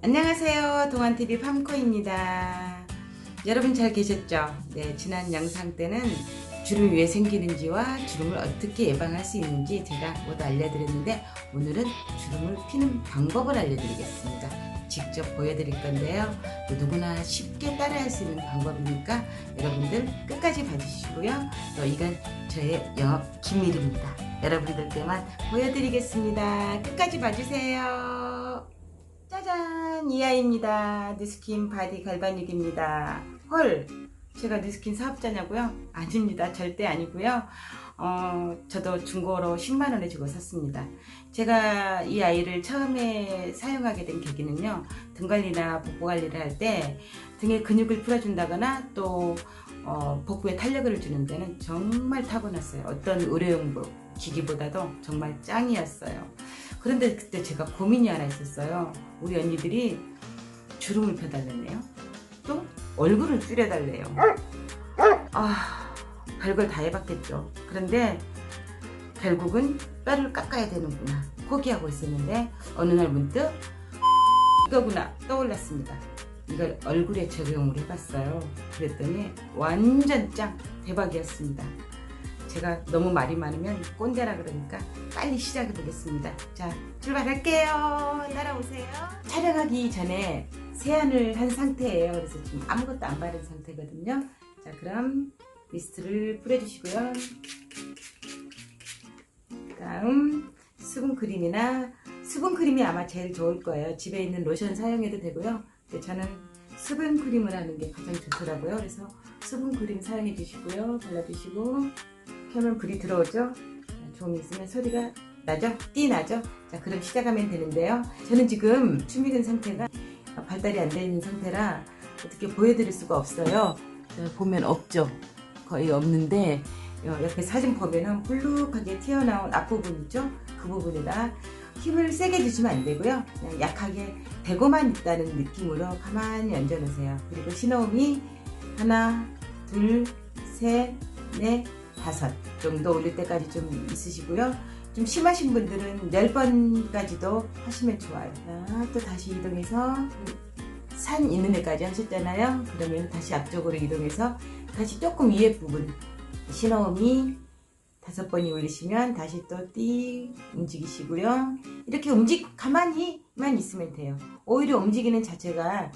안녕하세요. 동안TV 팜코입니다. 여러분 잘 계셨죠? 네, 지난 영상 때는 주름이 왜 생기는지와 주름을 어떻게 예방할 수 있는지 제가 모두 알려드렸는데, 오늘은 주름을 피는 방법을 알려드리겠습니다. 직접 보여드릴 건데요. 누구나 쉽게 따라할 수 있는 방법이니까 여러분들 끝까지 봐주시고요. 또 이건 저의 영업 기밀입니다. 여러분들께만 보여드리겠습니다. 끝까지 봐주세요. 짜잔, 이하입니다. 뉴스킨 바디 갈바닉입니다. 헐, 제가 뉴스킨 사업자냐고요? 아닙니다. 절대 아니고요. 저도 중고로 10만원에 주고 샀습니다. 제가 이 아이를 처음에 사용하게 된 계기는요, 등 관리나 복부 관리를 할 때 등의 근육을 풀어준다거나 또 복부에 탄력을 주는 데는 정말 타고났어요. 어떤 의료용 기기보다도 정말 짱이었어요. 그런데 그때 제가 고민이 하나 있었어요. 우리 언니들이 주름을 펴달랬네요. 또 얼굴을 줄여달래요. 별걸 다 해봤겠죠. 그런데 결국은 뼈를 깎아야 되는구나 포기하고 있었는데, 어느 날 문득 이거구나 떠올랐습니다. 이걸 얼굴에 적용을 해봤어요. 그랬더니 완전 짱 대박이었습니다. 제가 너무 말이 많으면 꼰대라 그러니까 빨리 시작해 보겠습니다. 자, 출발할게요. 따라오세요. 촬영하기 전에 세안을 한 상태예요. 그래서 지금 아무것도 안 바른 상태거든요. 자, 그럼 미스트를 뿌려주시고요. 다음 수분크림이나, 수분크림이 아마 제일 좋을 거예요. 집에 있는 로션 사용해도 되고요. 근데 저는 수분크림을 하는 게 가장 좋더라고요. 그래서 수분크림 사용해 주시고요. 발라주시고 펴면 불이 들어오죠. 좀 있으면 소리가 나죠? 띠 나죠? 자, 그럼 시작하면 되는데요. 저는 지금 춤이 든 상태가 발달이 안 되어 있는 상태라 어떻게 보여드릴 수가 없어요. 보면 없죠? 거의 없는데, 옆에 사진 보면은 불룩하게 튀어나온 앞부분 있죠? 그 부분에다 힘을 세게 주시면 안 되고요. 그냥 약하게 대고만 있다는 느낌으로 가만히 얹어놓으세요. 그리고 신호음이 하나, 둘, 셋, 넷, 5 정도 올릴 때까지 좀 있으시고요. 좀 심하신 분들은 10번까지도 하시면 좋아요. 자, 또 다시 이동해서 산 있는 데까지 하셨잖아요. 그러면 다시 앞쪽으로 이동해서 다시 조금 위에 부분 신호음이 5번이 울리시면 다시 또 띠 움직이시고요. 이렇게 가만히만 있으면 돼요. 오히려 움직이는 자체가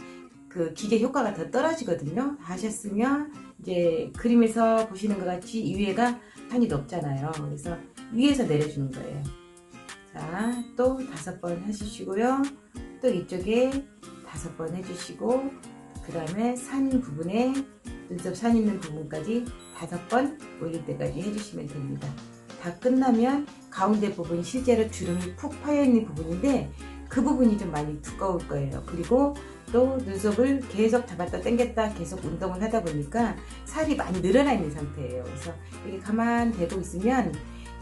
그 기계 효과가 더 떨어지거든요. 하셨으면 이제 그림에서 보시는 것 같이 이 위에가 판이 높잖아요. 그래서 위에서 내려주는 거예요. 자, 또 5번 해주시고요. 또 이쪽에 5번 해주시고, 그 다음에 산 부분에 눈썹 산 있는 부분까지 5번 올릴 때까지 해주시면 됩니다. 다 끝나면 가운데 부분, 실제로 주름이 푹 파여있는 부분인데 그 부분이 좀 많이 두꺼울 거예요. 그리고 또 눈썹을 계속 잡았다 당겼다 계속 운동을 하다 보니까 살이 많이 늘어나 있는 상태예요. 그래서 이렇게 가만 대고 있으면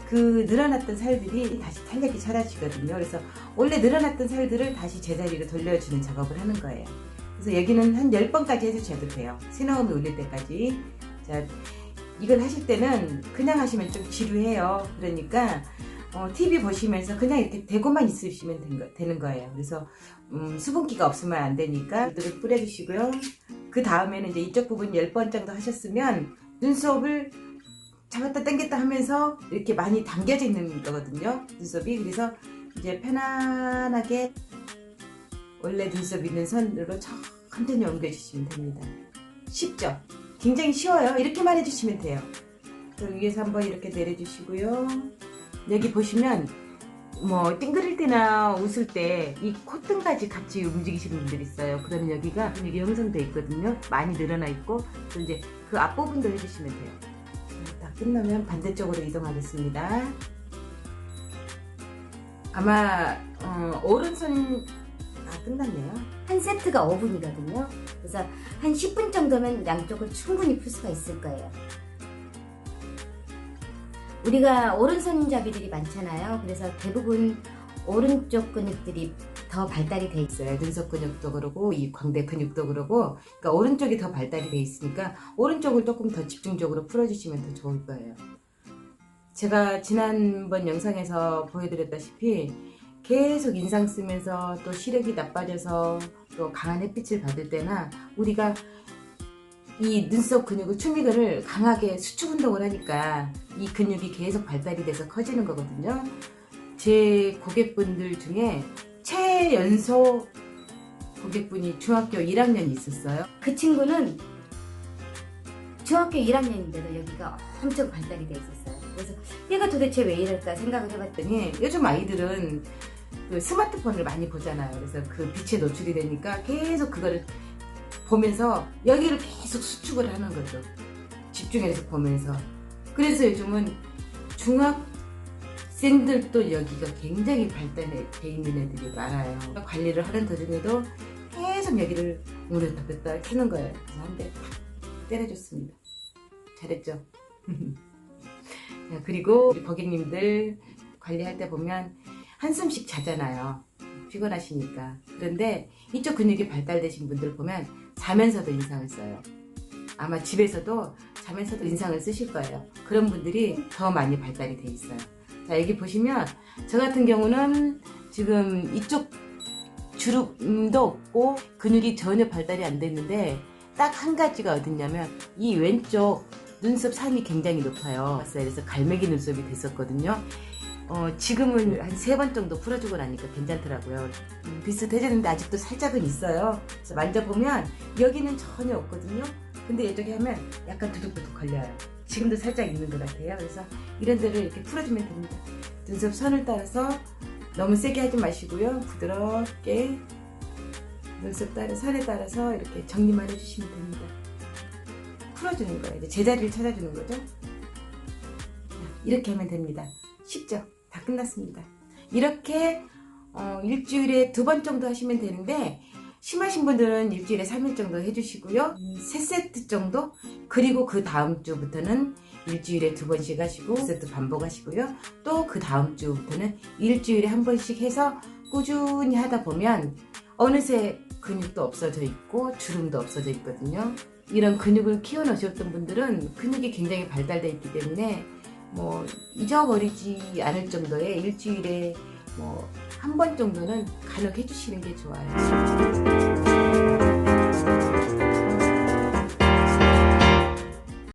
그 늘어났던 살들이 다시 탄력이 사라지거든요. 그래서 원래 늘어났던 살들을 다시 제자리로 돌려주는 작업을 하는 거예요. 그래서 여기는 한 10번까지 해주셔도 돼요. 신호음이 울릴 때까지. 자, 이걸 하실 때는 그냥 하시면 좀 지루해요. 그러니까 TV 보시면서 그냥 이렇게 대고만 있으시면 되는 거예요. 그래서 수분기가 없으면 안 되니까 이들을 뿌려주시고요. 그 다음에는 이제 이쪽 부분 10번 정도 하셨으면 눈썹을 잡았다 당겼다 하면서 이렇게 많이 당겨져 있는 거거든요. 눈썹이. 그래서 이제 편안하게 원래 눈썹 있는 선으로 천천히 옮겨주시면 됩니다. 쉽죠? 굉장히 쉬워요. 이렇게만 해주시면 돼요. 또 위에서 한번 이렇게 내려주시고요. 여기 보시면 뭐 찡그릴 때나 웃을 때 이 콧등까지 같이 움직이시는 분들 있어요. 그러면 여기가 근육이 형성되어 있거든요. 많이 늘어나 있고, 또 이제 그 앞부분도 해주시면 돼요. 다 끝나면 반대쪽으로 이동하겠습니다. 아마 오른손 끝났네요. 한 세트가 5분이거든요. 그래서 한 10분 정도면 양쪽을 충분히 풀 수가 있을 거예요. 우리가 오른손잡이들이 많잖아요. 그래서 대부분 오른쪽 근육들이 더 발달이 돼 있어요. 눈썹 근육도 그러고 이 광대 근육도 그러고, 그러니까 오른쪽이 더 발달이 돼 있으니까 오른쪽을 조금 더 집중적으로 풀어주시면 더 좋을 거예요. 제가 지난번 영상에서 보여드렸다시피 계속 인상 쓰면서 또 시력이 나빠져서 또 강한 햇빛을 받을 때나 우리가 이 눈썹 근육을 추미근을 강하게 수축 운동을 하니까 이 근육이 계속 발달이 돼서 커지는 거거든요. 제 고객분들 중에 최연소 고객분이 중학교 1학년이 있었어요. 그 친구는 중학교 1학년인데도 여기가 엄청 발달이 돼 있었어요. 그래서 얘가 도대체 왜 이럴까 생각을 해봤더니 요즘 아이들은 그 스마트폰을 많이 보잖아요. 그래서 그 빛에 노출이 되니까 계속 그거를 보면서 여기를 계속 수축을 하는 거죠. 집중해서 보면서. 그래서 요즘은 중학생들도 여기가 굉장히 발달돼 있는 애들이 많아요. 관리를 하는 도중에도 계속 여기를 오렸다 뺐다 켜는 거예요. 그래서 한 대 때려줬습니다. 잘했죠? 그리고 우리 고객님들 관리할 때 보면 한숨씩 자잖아요. 피곤하시니까. 그런데 이쪽 근육이 발달되신 분들 보면 자면서도 인상을 써요. 아마 집에서도 자면서도 인상을 쓰실 거예요. 그런 분들이 더 많이 발달이 돼 있어요. 자, 여기 보시면 저 같은 경우는 지금 이쪽 주름도 없고 근육이 전혀 발달이 안 됐는데 딱 한 가지가 어딨냐면 이 왼쪽 눈썹 산이 굉장히 높아요. 그래서 갈매기 눈썹이 됐었거든요. 지금은 한 3번 정도 풀어주고 나니까 괜찮더라고요. 비슷해졌는데 아직도 살짝은 있어요. 그래서 만져보면 여기는 전혀 없거든요. 근데 이쪽에 하면 약간 두둑두둑 걸려요. 지금도 살짝 있는 것 같아요. 그래서 이런 데를 이렇게 풀어주면 됩니다. 눈썹 선을 따라서 너무 세게 하지 마시고요. 부드럽게 눈썹 선에 따라서 이렇게 정리만 해주시면 됩니다. 풀어주는 거예요. 이제 제자리를 찾아주는 거죠. 이렇게 하면 됩니다. 쉽죠? 다 끝났습니다. 이렇게 일주일에 2번 정도 하시면 되는데 심하신 분들은 일주일에 3일 정도 해주시고요. 3세트 정도? 그리고 그 다음 주부터는 일주일에 2번씩 하시고 2세트 반복하시고요. 또 그 다음 주부터는 일주일에 1번씩 해서 꾸준히 하다 보면 어느새 근육도 없어져 있고 주름도 없어져 있거든요. 이런 근육을 키워놓으셨던 분들은 근육이 굉장히 발달되어 있기 때문에 뭐 잊어버리지 않을 정도의 일주일에 뭐 1번 정도는 간혹 해주시는 게 좋아요.